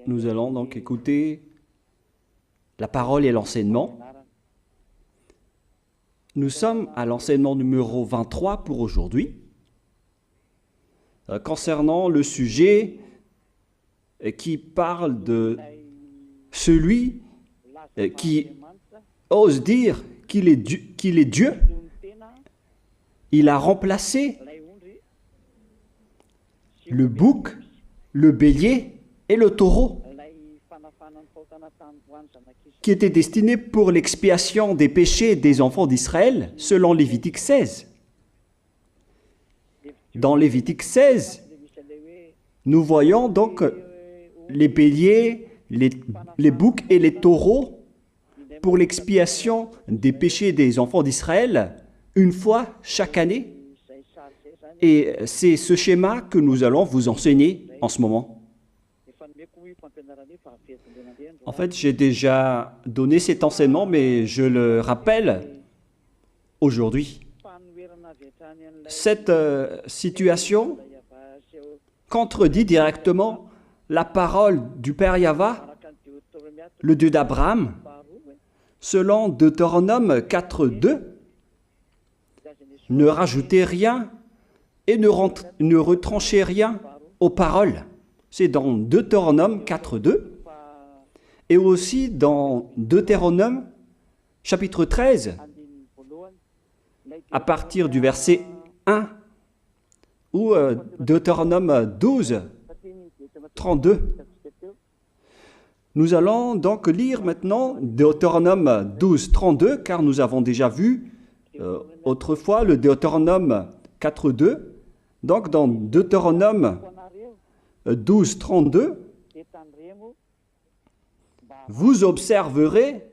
Nous allons donc écouter la parole et l'enseignement. Nous sommes à l'enseignement numéro 23 pour aujourd'hui, concernant le sujet qui parle de celui qui ose dire qu'il est Dieu. Il a remplacé le bouc, le bélier et le taureau, qui étaient destinés pour l'expiation des péchés des enfants d'Israël, selon Lévitique 16. Dans Lévitique 16, nous voyons donc les béliers, les boucs et les taureaux pour l'expiation des péchés des enfants d'Israël, une fois chaque année. Et c'est ce schéma que nous allons vous enseigner en ce moment. En fait, j'ai déjà donné cet enseignement, mais je le rappelle aujourd'hui. Cette situation contredit directement la parole du Père Yahva, le Dieu d'Abraham, selon Deutéronome 4.2. Ne rajoutez rien et ne retranchez rien aux paroles. C'est dans Deutéronome 4.2 et aussi dans Deutéronome chapitre 13, à partir du verset 1, ou Deutéronome 12, 32. Nous allons donc lire maintenant Deutéronome 12, 32, car nous avons déjà vu autrefois le Deutéronome 4.2. Donc dans Deutéronome 12, 32, vous observerez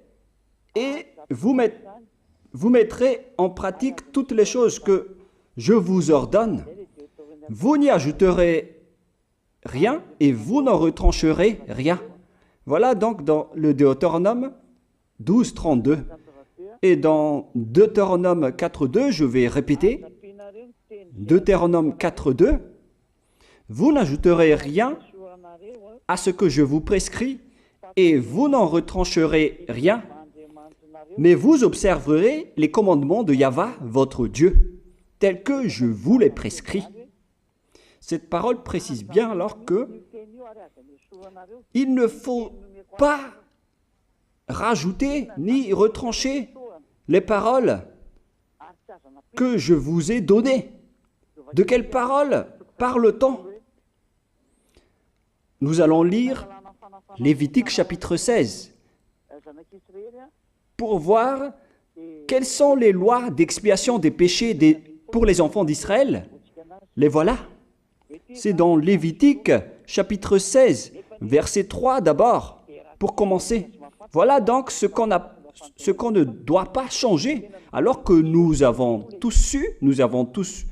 et vous mettrez en pratique toutes les choses que je vous ordonne. Vous n'y ajouterez rien et vous n'en retrancherez rien. Voilà donc dans le Deutéronome 12, 32. Et dans Deutéronome 4.2, je vais répéter, Deutéronome 4.2, vous n'ajouterez rien à ce que je vous prescris et vous n'en retrancherez rien, mais vous observerez les commandements de Yahva, votre Dieu, tels que je vous les prescris. Cette parole précise bien alors que il ne faut pas rajouter ni retrancher les paroles que je vous ai données. De quelles paroles parle-t-on? Nous allons lire Lévitique chapitre 16 pour voir quelles sont les lois d'expiation des péchés pour les enfants d'Israël. Les voilà. C'est dans Lévitique chapitre 16, verset 3 d'abord, pour commencer. Voilà donc ce qu'on ne doit pas changer, alors que nous avons tous su, nous avons tous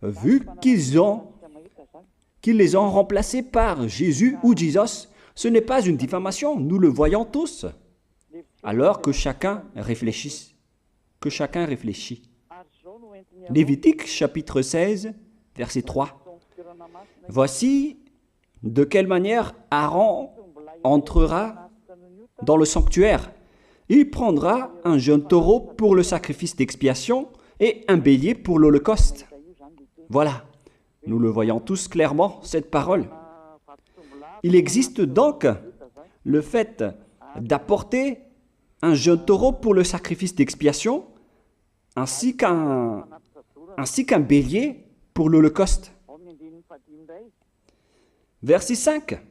vu qu'ils les ont remplacés par Jésus ou Jesus. Ce n'est pas une diffamation, nous le voyons tous. Alors que chacun réfléchisse. Lévitique chapitre 16, verset 3. Voici de quelle manière Aaron entrera dans le sanctuaire. Il prendra un jeune taureau pour le sacrifice d'expiation et un bélier pour l'holocauste. Voilà, nous le voyons tous clairement, cette parole. Il existe donc le fait d'apporter un jeune taureau pour le sacrifice d'expiation, ainsi qu'un bélier pour l'holocauste. Verset 5.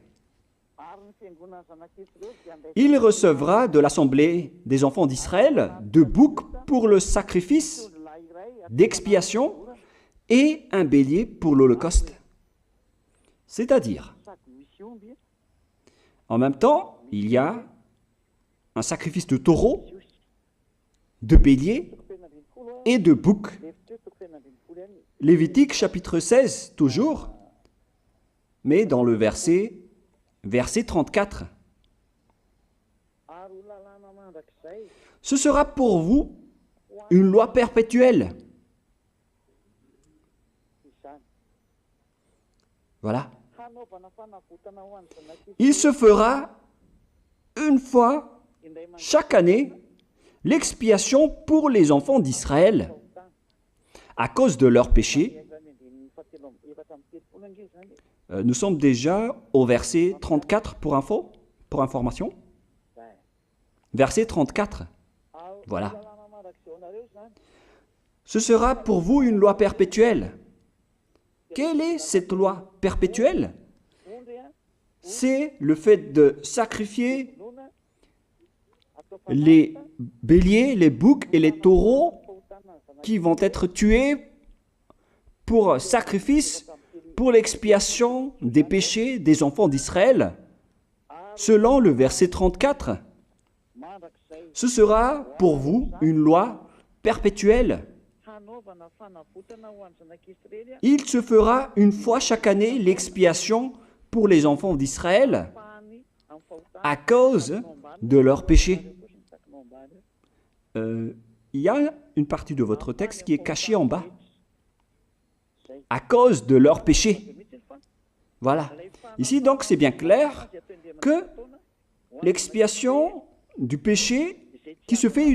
Il recevra de l'assemblée des enfants d'Israël 2 boucs pour le sacrifice d'expiation et un bélier pour l'holocauste. C'est-à-dire, en même temps, il y a un sacrifice de taureau, de bélier et de bouc. Lévitique chapitre 16, toujours, mais dans le verset 34. Ce sera pour vous une loi perpétuelle. Voilà. Il se fera une fois chaque année l'expiation pour les enfants d'Israël à cause de leurs péchés. Nous sommes déjà au verset 34 pour information. Verset 34. Voilà. Ce sera pour vous une loi perpétuelle. Quelle est cette loi perpétuelle? C'est le fait de sacrifier les béliers, les boucs et les taureaux qui vont être tués pour sacrifice, pour l'expiation des péchés des enfants d'Israël. Selon le verset 34, ce sera pour vous une loi perpétuelle. Il se fera une fois chaque année l'expiation pour les enfants d'Israël à cause de leurs péchés. Il y a une partie de votre texte qui est cachée en bas. À cause de leurs péchés. Voilà. Ici, donc, c'est bien clair que l'expiation du péché qui se fait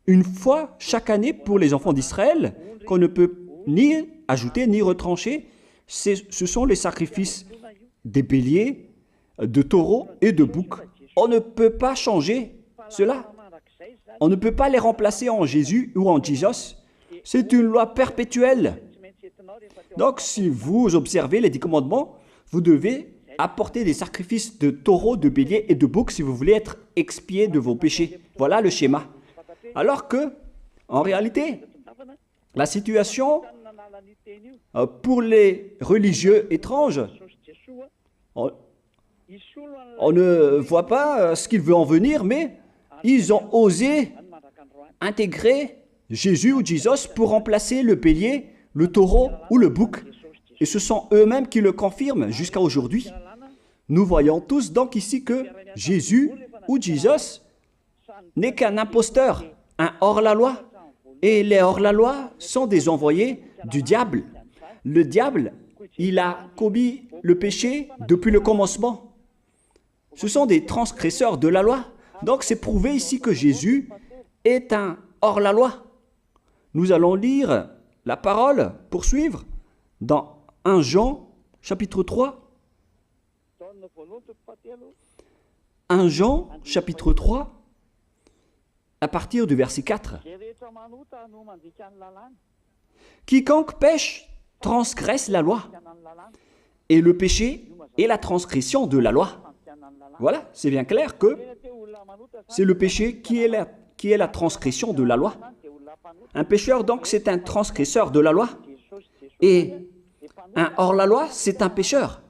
une fois chaque année pour les enfants d'Israël, qu'on ne peut ni ajouter ni retrancher, ce sont les sacrifices des béliers, de taureaux et de boucs. On ne peut pas changer cela. On ne peut pas les remplacer en Jésus ou en Jesus. C'est une loi perpétuelle. Donc, si vous observez les 10 commandements, vous devez apporter des sacrifices de taureaux, de béliers et de boucs si vous voulez être expié de vos péchés. Voilà le schéma. Alors que, en réalité, la situation pour les religieux étranges, on ne voit pas ce qu'il veut en venir, mais ils ont osé intégrer Jésus ou Jesus pour remplacer le bélier, le taureau ou le bouc. Et ce sont eux-mêmes qui le confirment jusqu'à aujourd'hui. Nous voyons tous donc ici que Jésus ou Jesus n'est qu'un imposteur, un hors-la-loi. Et les hors-la-loi sont des envoyés du diable. Le diable, il a commis le péché depuis le commencement. Ce sont des transgresseurs de la loi. Donc c'est prouvé ici que Jésus est un hors-la-loi. Nous allons lire la parole, poursuivre, dans 1 Jean, chapitre 3. 1 Jean, chapitre 3, à partir du verset 4. Quiconque pêche transgresse la loi, et le péché est la transgression de la loi. Voilà, c'est bien clair que c'est le péché qui est la transgression de la loi. Un pécheur, donc, c'est un transgresseur de la loi. Et un hors-la-loi, c'est un pécheur.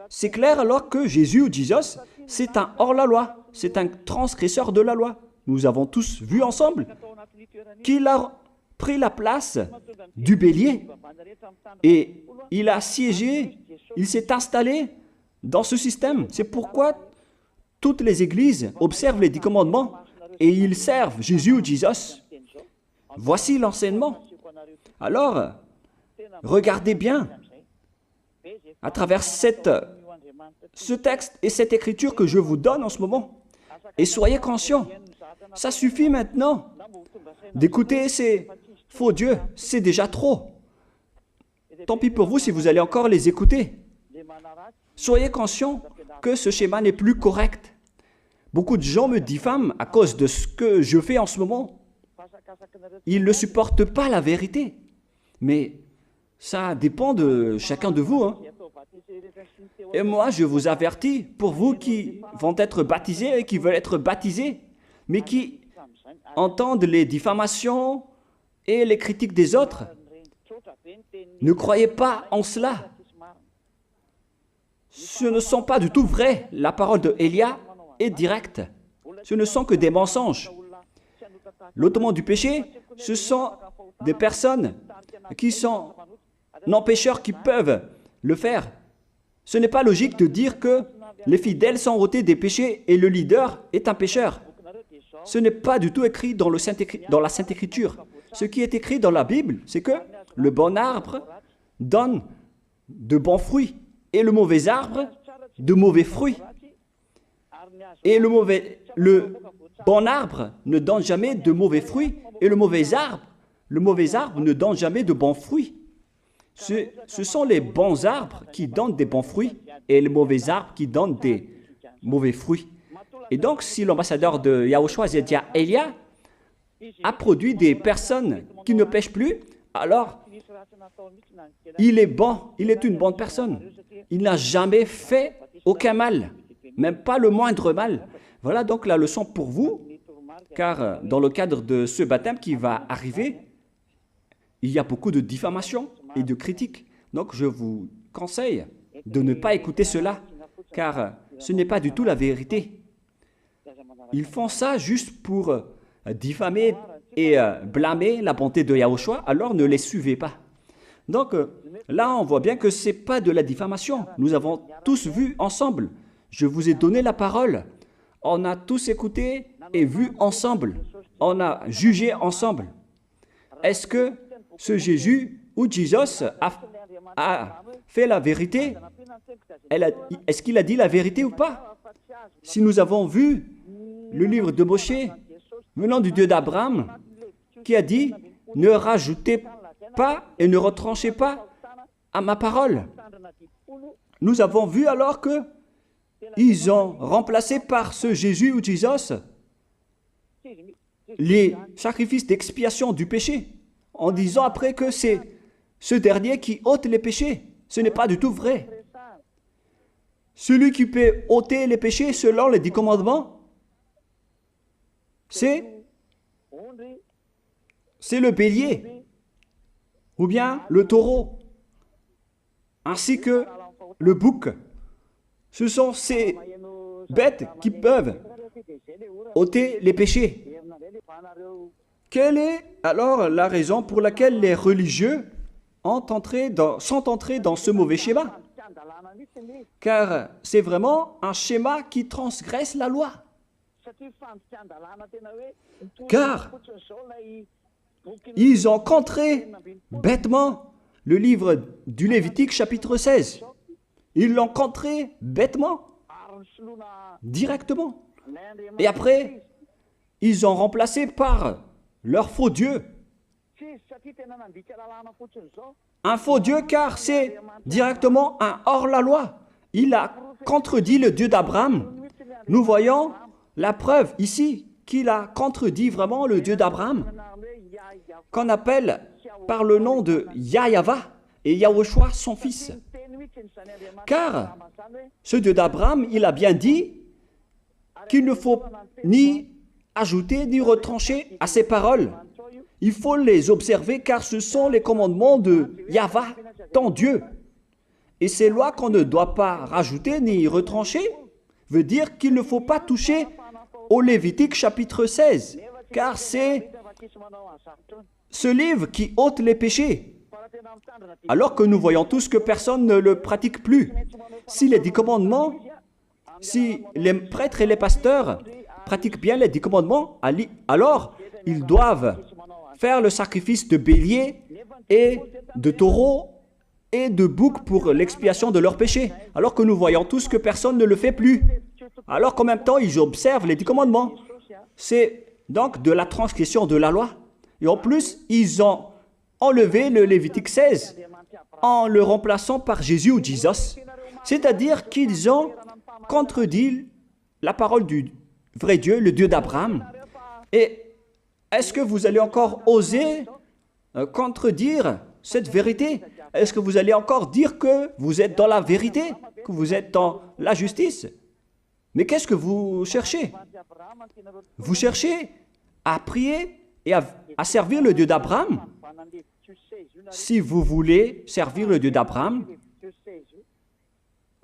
C'est clair alors que Jésus ou Jesus, c'est un hors-la-loi, c'est un transgresseur de la loi. Nous avons tous vu ensemble qu'il a pris la place du bélier et il a siégé, il s'est installé dans ce système. C'est pourquoi toutes les églises observent les 10 commandements et ils servent Jésus ou Jesus. Voici l'enseignement. Alors, regardez bien à travers ce texte et cette écriture que je vous donne en ce moment. Et soyez conscients, ça suffit maintenant d'écouter ces faux dieux, c'est déjà trop. Tant pis pour vous si vous allez encore les écouter. Soyez conscients que ce schéma n'est plus correct. Beaucoup de gens me diffament à cause de ce que je fais en ce moment. Ils ne supportent pas la vérité. Mais ça dépend de chacun de vous. Et moi, je vous avertis, pour vous qui vont être baptisés et qui veulent être baptisés, mais qui entendent les diffamations et les critiques des autres, ne croyez pas en cela. Ce ne sont pas du tout vrai. La parole de Élia est directe. Ce ne sont que des mensonges. L'ôtement du péché, ce sont des personnes qui sont non-pécheurs qui peuvent le faire. Ce n'est pas logique de dire que les fidèles sont ôtés des péchés et le leader est un pécheur. Ce n'est pas du tout écrit dans la Sainte Écriture. Ce qui est écrit dans la Bible, c'est que le bon arbre donne de bons fruits et le mauvais arbre de mauvais fruits. Et le bon arbre ne donne jamais de mauvais fruits et le mauvais arbre ne donne jamais de bons fruits. Ce sont les bons arbres qui donnent des bons fruits et les mauvais arbres qui donnent des mauvais fruits. Et donc, si l'ambassadeur de Yahushua, Zedia Elia, a produit des personnes qui ne pêchent plus, alors il est bon, il est une bonne personne. Il n'a jamais fait aucun mal, même pas le moindre mal. Voilà donc la leçon pour vous, car dans le cadre de ce baptême qui va arriver, il y a beaucoup de diffamation et de critiques. Donc je vous conseille de ne pas écouter cela, car ce n'est pas du tout la vérité. Ils font ça juste pour diffamer et blâmer la bonté de Yahushua, alors ne les suivez pas. Donc là, on voit bien que ce n'est pas de la diffamation. Nous avons tous vu ensemble. Je vous ai donné la parole. On a tous écouté et vu ensemble. On a jugé ensemble. Est-ce que ce Jésus ou Jésus a fait la vérité? Est-ce qu'il a dit la vérité ou pas? Si nous avons vu le livre de Moshe, venant du Dieu d'Abraham, qui a dit « Ne rajoutez pas et ne retranchez pas à ma parole ». Nous avons vu alors que ils ont remplacé par ce Jésus ou Jésus les sacrifices d'expiation du péché, en disant après que c'est ce dernier qui ôte les péchés. Ce n'est pas du tout vrai. Celui qui peut ôter les péchés selon les 10 commandements, c'est le bélier, ou bien le taureau, ainsi que le bouc. Ce sont ces bêtes qui peuvent ôter les péchés. Quelle est alors la raison pour laquelle les religieux sont entrés dans ce mauvais schéma? Car c'est vraiment un schéma qui transgresse la loi. Car ils ont contré bêtement le livre du Lévitique chapitre 16. Ils l'ont contré bêtement, directement. Et après, ils ont remplacé par leur faux Dieu. Un faux Dieu car c'est directement un hors-la-loi. Il a contredit le Dieu d'Abraham. Nous voyons la preuve ici qu'il a contredit vraiment le Dieu d'Abraham, qu'on appelle par le nom de Yahva et Yahushua son fils. Car ce Dieu d'Abraham, il a bien dit qu'il ne faut ni ajouter ni retrancher à ses paroles. Il faut les observer car ce sont les commandements de Yahva, ton Dieu. Et ces lois qu'on ne doit pas rajouter ni retrancher veut dire qu'il ne faut pas toucher au Lévitique chapitre 16, car c'est ce livre qui ôte les péchés. Alors que nous voyons tous que personne ne le pratique plus. Si les 10 commandements, si les prêtres et les pasteurs pratiquent bien les 10 commandements, alors ils doivent faire le sacrifice de bélier et de taureau et de bouc pour l'expiation de leurs péchés. Alors que nous voyons tous que personne ne le fait plus. Alors qu'en même temps, ils observent les 10 commandements. C'est donc de la transgression de la loi. Et en plus, ils ont enlevé le Lévitique 16 en le remplaçant par Jésus ou Jésus. C'est-à-dire qu'ils ont contredit la parole du vrai Dieu, le Dieu d'Abraham. Et est-ce que vous allez encore oser contredire cette vérité? Est-ce que vous allez encore dire que vous êtes dans la vérité, que vous êtes dans la justice? Mais qu'est-ce que vous cherchez? Vous cherchez à prier et à servir le Dieu d'Abraham. Si vous voulez servir le Dieu d'Abraham,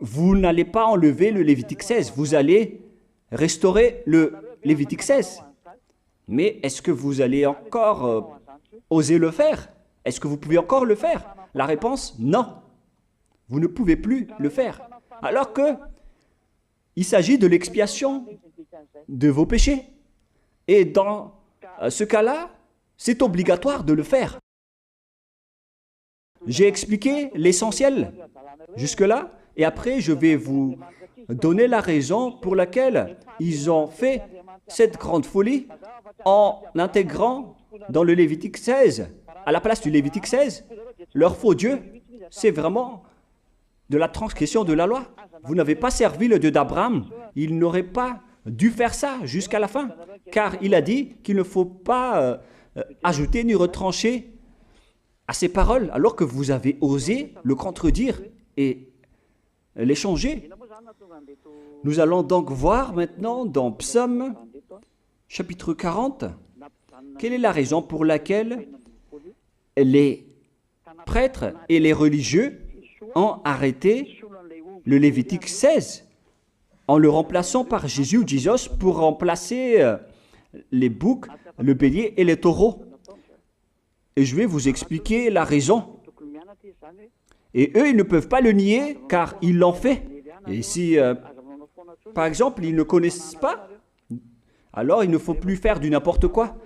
vous n'allez pas enlever le Lévitique 16, vous allez restaurer le Lévitique 16. Mais est-ce que vous allez encore oser le faire? Est-ce que vous pouvez encore le faire? La réponse, non. Vous ne pouvez plus le faire. Alors que il s'agit de l'expiation de vos péchés. Et dans ce cas-là, c'est obligatoire de le faire. J'ai expliqué l'essentiel jusque-là et après je vais vous donner la raison pour laquelle ils ont fait cette grande folie en intégrant dans le Lévitique 16, à la place du Lévitique 16, leur faux Dieu. C'est vraiment de la transgression de la loi. Vous n'avez pas servi le Dieu d'Abraham. Il n'aurait pas dû faire ça jusqu'à la fin, car il a dit qu'il ne faut pas ajouter ni retrancher à ses paroles, alors que vous avez osé le contredire et les changer. Nous allons donc voir maintenant dans Psaume chapitre 40, quelle est la raison pour laquelle les prêtres et les religieux ont arrêté le Lévitique 16 en le remplaçant par Jésus ou Jesus pour remplacer les boucs, le bélier et les taureaux. Et je vais vous expliquer la raison. Et eux, ils ne peuvent pas le nier car ils l'ont fait. Et si, par exemple, ils ne connaissent pas, alors il ne faut plus faire du n'importe quoi.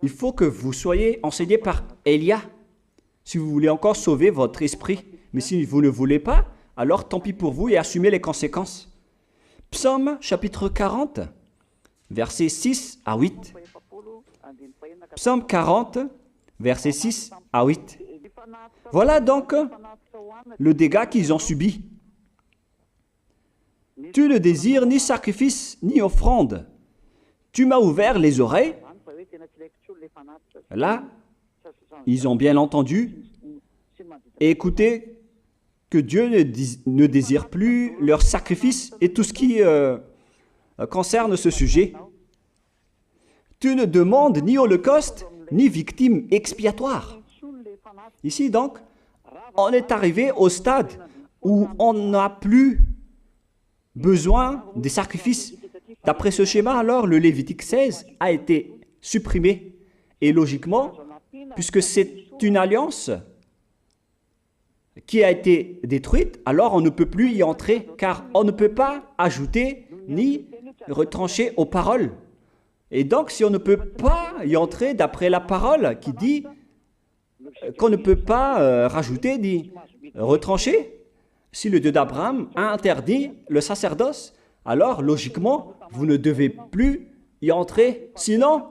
Il faut que vous soyez enseigné par Élia, si vous voulez encore sauver votre esprit. Mais si vous ne voulez pas, alors tant pis pour vous et assumez les conséquences. Psaume chapitre 40, versets 6 à 8. Psaume 40, versets 6 à 8. Voilà donc le dégât qu'ils ont subi. Tu ne désires ni sacrifice ni offrande. Tu m'as ouvert les oreilles. Là, ils ont bien entendu et écouté que Dieu ne désire plus leur sacrifice et tout ce qui concerne ce sujet. Tu ne demandes ni holocauste, ni victime expiatoire. Ici donc, on est arrivé au stade où on n'a plus besoin des sacrifices. D'après ce schéma, alors, le Lévitique 16 a été supprimé. Et logiquement, puisque c'est une alliance qui a été détruite, alors on ne peut plus y entrer, car on ne peut pas ajouter ni retrancher aux paroles. Et donc, si on ne peut pas y entrer d'après la parole qui dit qu'on ne peut pas rajouter ni retrancher, si le Dieu d'Abraham a interdit le sacerdoce, alors logiquement, vous ne devez plus y entrer. Sinon,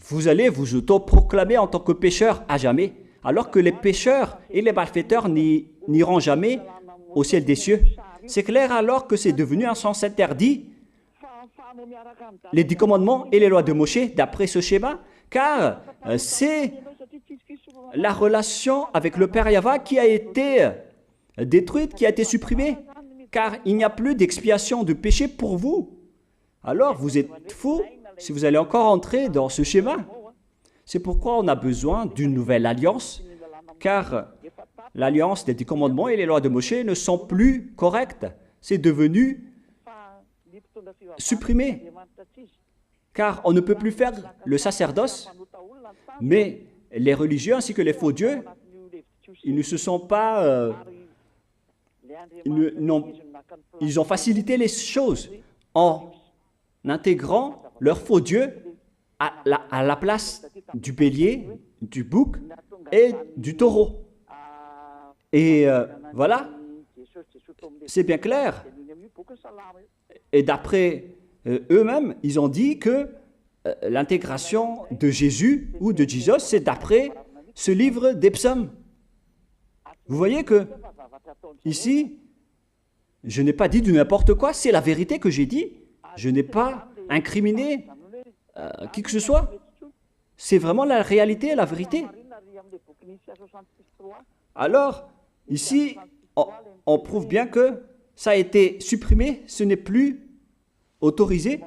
vous allez vous autoproclamer en tant que pécheur à jamais, alors que les pécheurs et les malfaiteurs n'iront jamais au ciel des cieux. C'est clair alors que c'est devenu un sens interdit, les 10 commandements et les lois de Moïse d'après ce schéma, car c'est la relation avec le Père Yahva qui a été détruite, qui a été supprimée, car il n'y a plus d'expiation de péché pour vous. Alors vous êtes fous si vous allez encore entrer dans ce schéma. C'est pourquoi on a besoin d'une nouvelle alliance, car l'alliance des 10 commandements et les lois de Moïse ne sont plus correctes. C'est devenu supprimé, car on ne peut plus faire le sacerdoce, mais les religieux ainsi que les faux dieux, ils ne se sont pas... ils ont facilité les choses en intégrant leur faux dieu à la place du bélier, du bouc et du taureau. Et voilà, c'est bien clair. Et d'après eux-mêmes, ils ont dit que l'intégration de Jésus ou de Jesus, c'est d'après ce livre des psaumes. Vous voyez que ici, je n'ai pas dit du n'importe quoi, c'est la vérité que j'ai dit. Je n'ai pas incriminé qui que ce soit. C'est vraiment la réalité, la vérité. Alors, ici, on prouve bien que ça a été supprimé, ce n'est plus autorisé.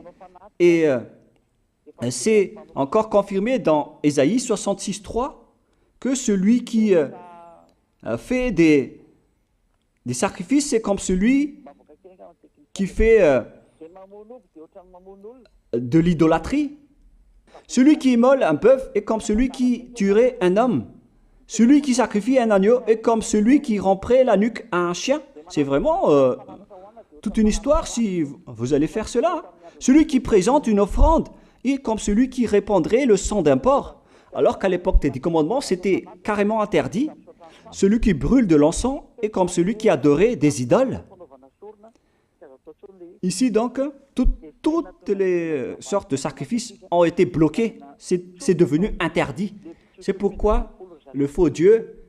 Et c'est encore confirmé dans Ésaïe 66.3 que celui qui fait des sacrifices, c'est comme celui qui fait de l'idolâtrie. Celui qui immole un bœuf est comme celui qui tuerait un homme. Celui qui sacrifie un agneau est comme celui qui romperait la nuque à un chien. C'est vraiment toute une histoire si vous allez faire cela. Celui qui présente une offrande est comme celui qui répandrait le sang d'un porc. Alors qu'à l'époque des 10 commandements, c'était carrément interdit. celui qui brûle de l'encens est comme celui qui adorait des idoles. Ici donc, toutes les sortes de sacrifices ont été bloqués. C'est devenu interdit. C'est pourquoi le faux Dieu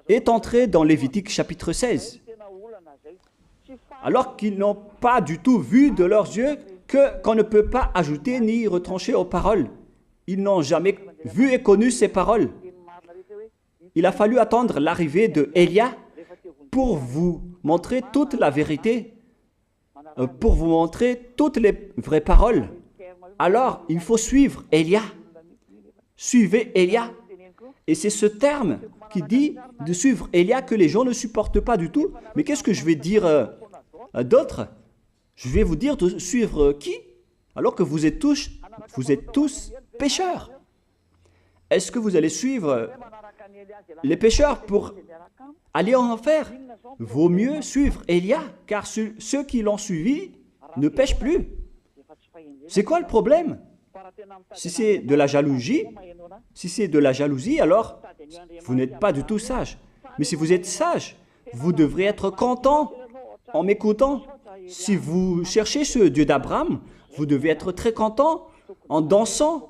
est entré dans Lévitique chapitre 16. Alors qu'ils n'ont pas du tout vu de leurs yeux qu'on ne peut pas ajouter ni retrancher aux paroles. Ils n'ont jamais vu et connu ces paroles. Il a fallu attendre l'arrivée de Élia pour vous montrer toute la vérité, pour vous montrer toutes les vraies paroles. Alors, il faut suivre Élia. Suivez Élia. Et c'est ce terme qui dit de suivre Élia que les gens ne supportent pas du tout. Mais qu'est-ce que je vais dire d'autre? Je vais vous dire de suivre qui? Alors que vous êtes tous pécheurs. Est-ce que vous allez suivre les pécheurs pour aller en enfer? Vaut mieux suivre Élia, car ceux qui l'ont suivi ne pêchent plus. C'est quoi le problème? Si c'est de la jalousie, alors vous n'êtes pas du tout sage. Mais si vous êtes sage, vous devrez être content en m'écoutant. Si vous cherchez ce Dieu d'Abraham, vous devez être très content en dansant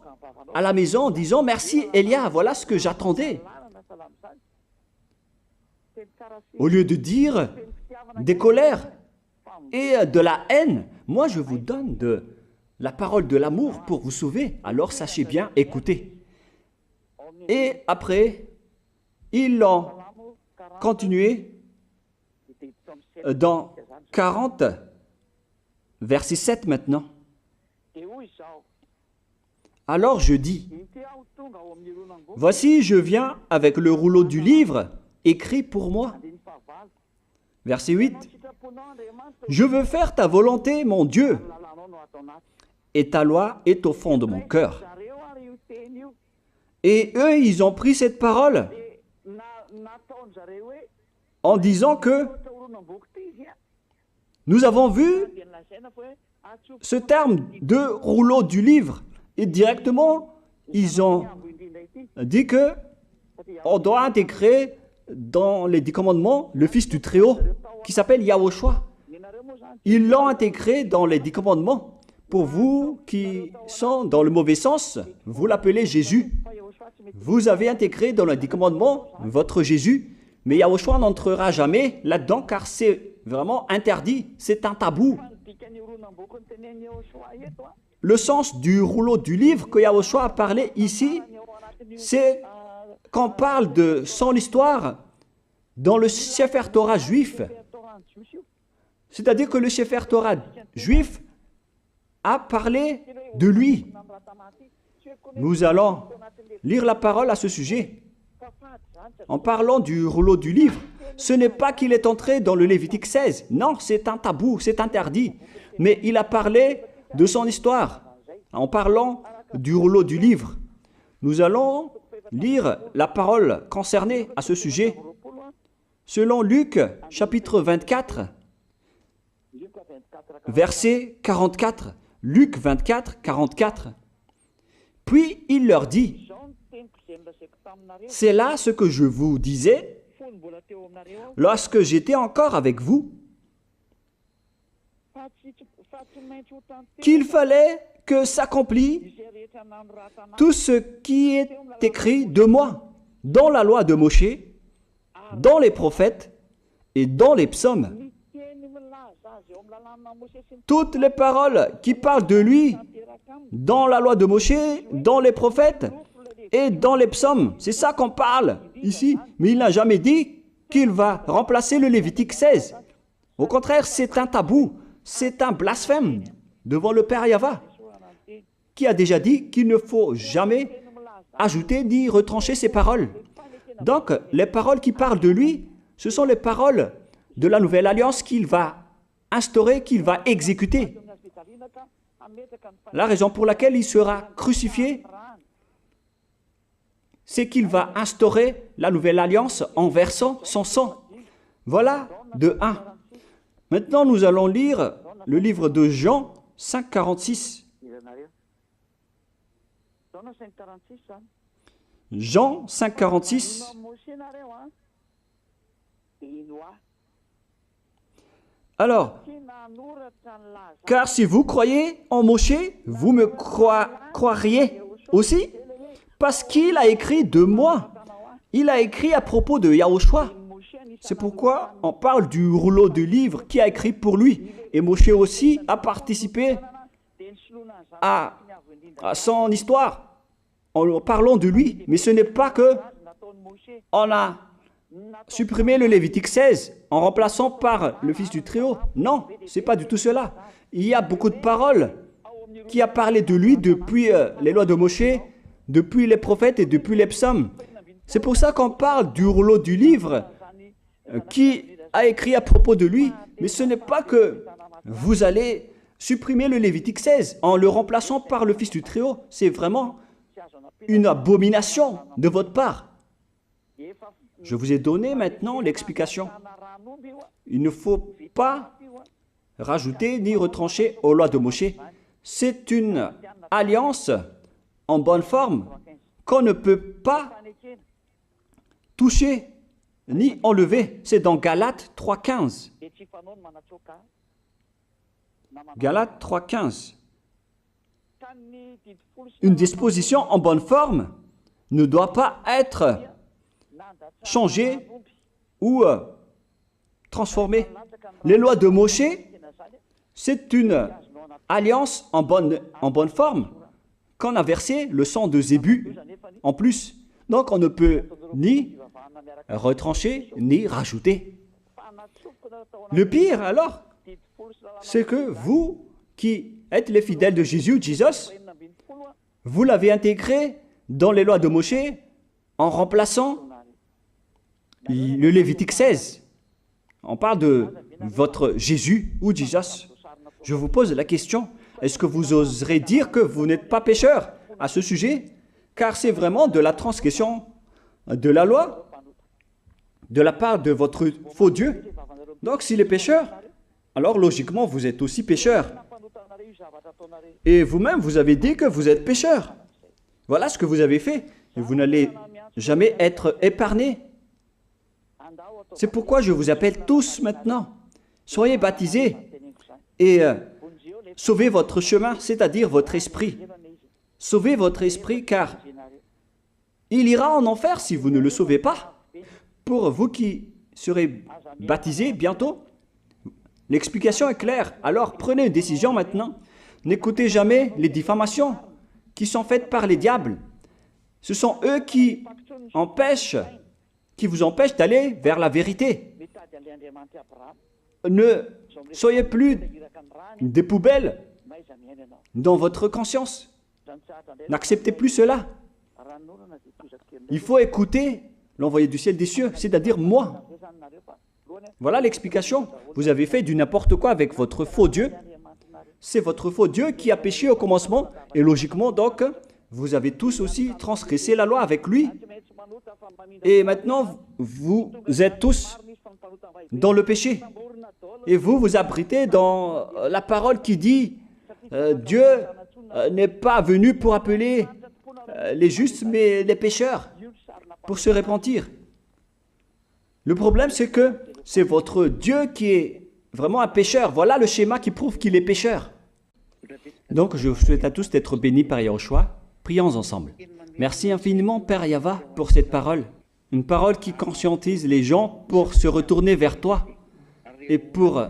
à la maison en disant « Merci Élia, voilà ce que j'attendais ». Au lieu de dire des colères et de la haine, moi je vous donne de la parole de l'amour pour vous sauver. Alors sachez bien écouter. Et après, ils ont continué dans 40, verset 7 maintenant. Alors je dis, voici je viens avec le rouleau du livre écrit pour moi. Verset 8, je veux faire ta volonté, mon Dieu, et ta loi est au fond de mon cœur. Et eux, ils ont pris cette parole en disant que nous avons vu ce terme de rouleau du livre et directement, ils ont dit que on doit intégrer dans les 10 commandements le Fils du Très-Haut qui s'appelle Yahushua. Ils l'ont intégré dans les 10 commandements. Pour vous qui sont dans le mauvais sens, vous l'appelez Jésus. Vous avez intégré dans les 10 commandements votre Jésus, mais Yahushua n'entrera jamais là-dedans car c'est vraiment interdit, c'est un tabou. Le sens du rouleau du livre que Yahushua a parlé ici, c'est qu'on parle de son histoire dans le Sefer Torah juif. C'est-à-dire que le Sefer Torah juif a parlé de lui. Nous allons lire la parole à ce sujet. En parlant du rouleau du livre, ce n'est pas qu'il est entré dans le Lévitique 16. Non, c'est un tabou, c'est interdit. Mais il a parlé de son histoire. En parlant du rouleau du livre, nous allons lire la parole concernée à ce sujet. Selon Luc, chapitre 24, verset 44. Luc 24, 44. Puis il leur dit, « C'est là ce que je vous disais lorsque j'étais encore avec vous, qu'il fallait que s'accomplisse tout ce qui est écrit de moi dans la loi de Moïse, dans les prophètes et dans les psaumes. » Toutes les paroles qui parlent de lui dans la loi de Moïse, dans les prophètes et dans les psaumes. C'est ça qu'on parle ici. Mais il n'a jamais dit qu'il va remplacer le Lévitique 16. Au contraire, c'est un tabou, c'est un blasphème devant le Père Yahva, qui a déjà dit qu'il ne faut jamais ajouter ni retrancher ses paroles. Donc, les paroles qui parlent de lui, ce sont les paroles de la nouvelle alliance qu'il va instaurer, qu'il va exécuter. La raison pour laquelle il sera crucifié, c'est qu'il va instaurer la nouvelle alliance en versant son sang. Voilà de 1. Maintenant, nous allons lire le livre de Jean 5, 46. Jean 5, 46. Alors, car si vous croyez en Moshe, vous me croiriez aussi, parce qu'il a écrit de moi. Il a écrit à propos de Yahushua. C'est pourquoi on parle du rouleau de livres qui a écrit pour lui. Et Moshe aussi a participé à son histoire en parlant de lui. Mais ce n'est pas que on a supprimé le Lévitique 16 en remplaçant par le Fils du Très-Haut. Non, ce n'est pas du tout cela. Il y a beaucoup de paroles qui a parlé de lui depuis les lois de Moshe, depuis les prophètes et depuis les psaumes. C'est pour ça qu'on parle du rouleau du livre qui a écrit à propos de lui. Mais ce n'est pas que vous allez supprimer le Lévitique 16 en le remplaçant par le Fils du Très-Haut. C'est vraiment une abomination de votre part. Je vous ai donné maintenant l'explication. Il ne faut pas rajouter ni retrancher aux lois de Moshe. C'est une alliance en bonne forme qu'on ne peut pas toucher ni enlever. C'est dans Galates 3,15. Galates 3,15. Une disposition en bonne forme ne doit pas être changée ou transformée. Les lois de Moshe, c'est une alliance en bonne forme qu'on a versé le sang de Zébu en plus. Donc on ne peut ni retrancher ni rajouter. Le pire alors, c'est que vous qui êtes les fidèles de Jésus, vous l'avez intégré dans les lois de Moshe en remplaçant le Lévitique 16. On parle de votre Jésus ou Jesus. Je vous pose la question, est-ce que vous oserez dire que vous n'êtes pas pécheur à ce sujet? Car c'est vraiment de la transgression de la loi de la part de votre faux Dieu. Donc s'il est pécheur, alors logiquement vous êtes aussi pécheur. Et vous-même, vous avez dit que vous êtes pécheur. Voilà ce que vous avez fait. Et vous n'allez jamais être épargné. C'est pourquoi je vous appelle tous maintenant. Soyez baptisés et sauvez votre chemin, c'est-à-dire votre esprit. Sauvez votre esprit car il ira en enfer si vous ne le sauvez pas. Pour vous qui serez baptisés bientôt, l'explication est claire. Alors prenez une décision maintenant. N'écoutez jamais les diffamations qui sont faites par les diables. Ce sont eux qui vous empêchent d'aller vers la vérité. Ne soyez plus des poubelles dans votre conscience. N'acceptez plus cela. Il faut écouter l'envoyé du ciel des cieux, c'est-à-dire moi. Voilà l'explication. Vous avez fait du n'importe quoi avec votre faux Dieu. C'est votre faux Dieu qui a péché au commencement. Et logiquement, donc, vous avez tous aussi transgressé la loi avec lui. Et maintenant, vous êtes tous dans le péché. Et vous vous abritez dans la parole qui dit Dieu n'est pas venu pour appeler les justes, mais les pécheurs, pour se repentir. Le problème, c'est que c'est votre Dieu qui est vraiment un pécheur. Voilà le schéma qui prouve qu'il est pécheur. Donc, je vous souhaite à tous d'être bénis par Yahushua. Prions ensemble. Merci infiniment, Père Yahva, pour cette parole. Une parole qui conscientise les gens pour se retourner vers toi et pour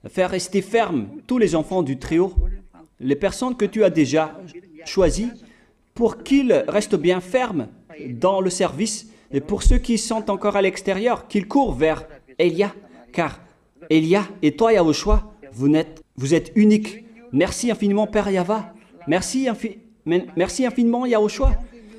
faire rester fermes tous les enfants du Très-Haut, les personnes que tu as déjà choisies, pour qu'ils restent bien fermes dans le service, et pour ceux qui sont encore à l'extérieur, qu'ils courent vers Elia, car Elia et toi, Yahushua, vous êtes uniques. Merci infiniment, Père Yahva. Merci infiniment, Yahushua.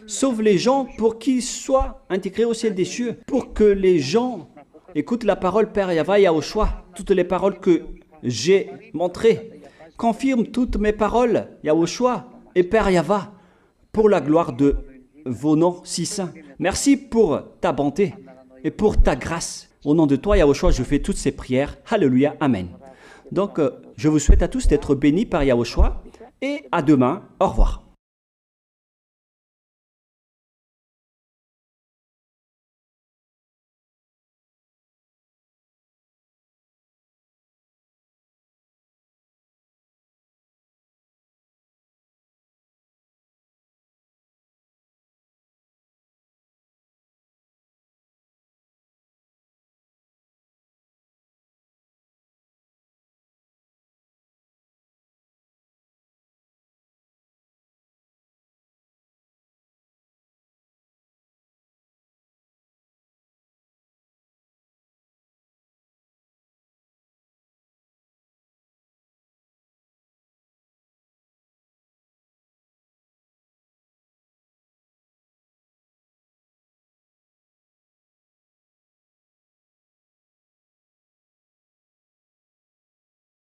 Sauve les gens pour qu'ils soient intégrés au ciel des cieux, pour que les gens écoutent la parole, Père Yahva, Yahushua, toutes les paroles que j'ai montrées. Confirme toutes mes paroles, Yahushua et Père Yahva, pour la gloire de vos noms si saints. Merci pour ta bonté et pour ta grâce. Au nom de toi, Yahushua, je fais toutes ces prières. Alléluia, Amen. Donc, je vous souhaite à tous d'être bénis par Yahushua et à demain. Au revoir.